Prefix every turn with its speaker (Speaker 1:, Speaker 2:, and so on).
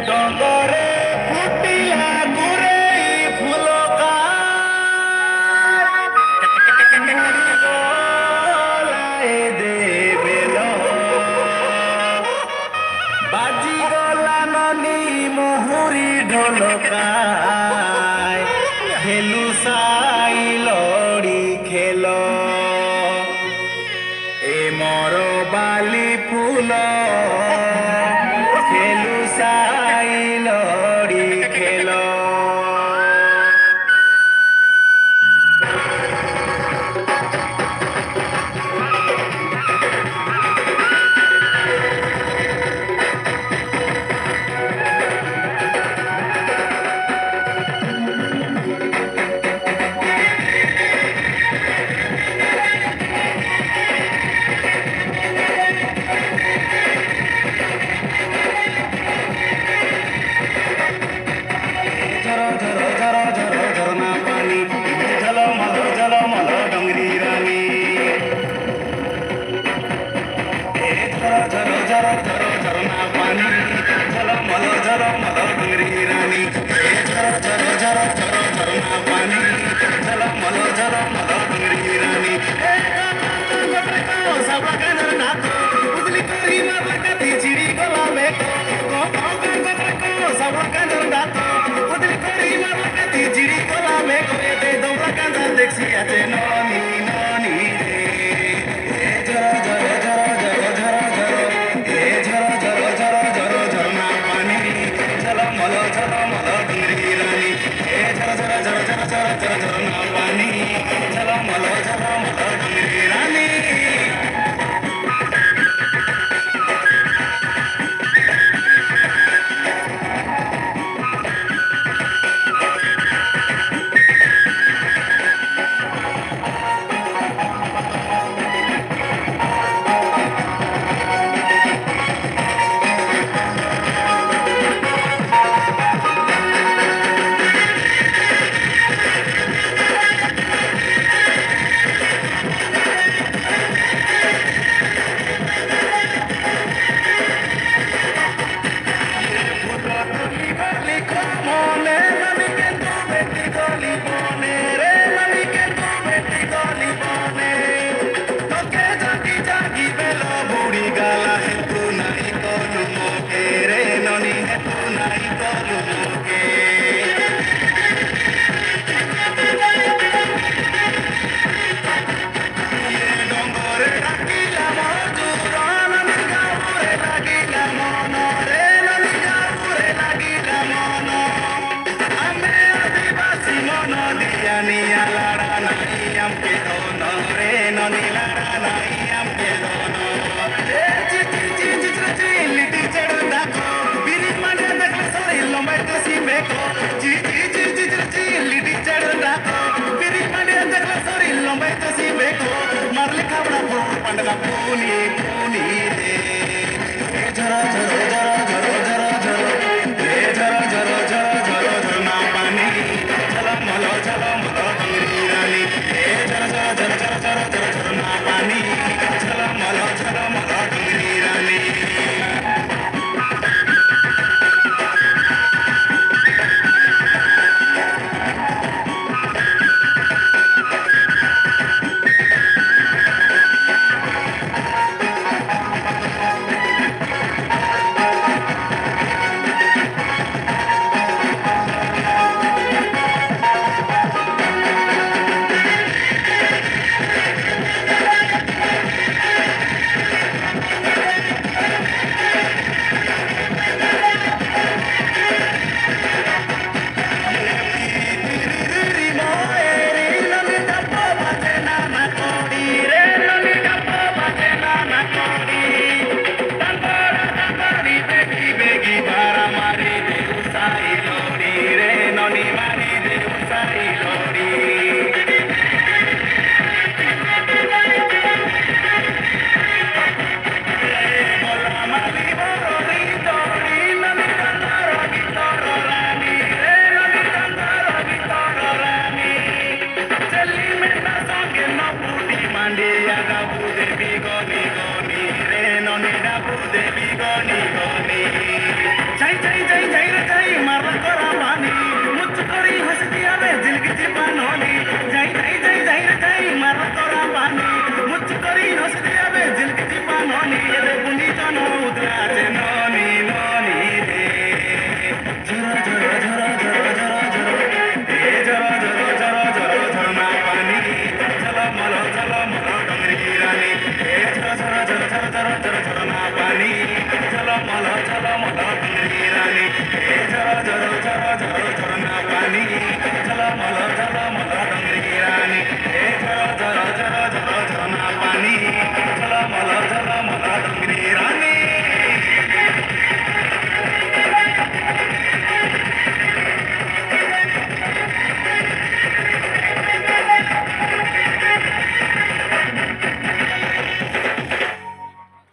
Speaker 1: डगरे फुटिला गुरे फुलका गलाए देवेल बाजी गला ननी मोहुरी ढोलका खेलु साई लड़ी खेल ए मोर बाली फूल खेलु साई लड़ी खेल দেখছি আছে ননি ননি রে এ ঝর ঝর ঝর ঝর ঝর ঝর এ ঝর ঝর ঝর ঝর ঝরনা পানি ঝলমল ঝলমল ডুংরি রানী এ ঝর ঝর ঝর ঝর ঝর ঝর ঝরনা পানি ঝলমল ঝলমল ডুংরি রানী Marle cabra, panda, puni, puni, de, jara, jara.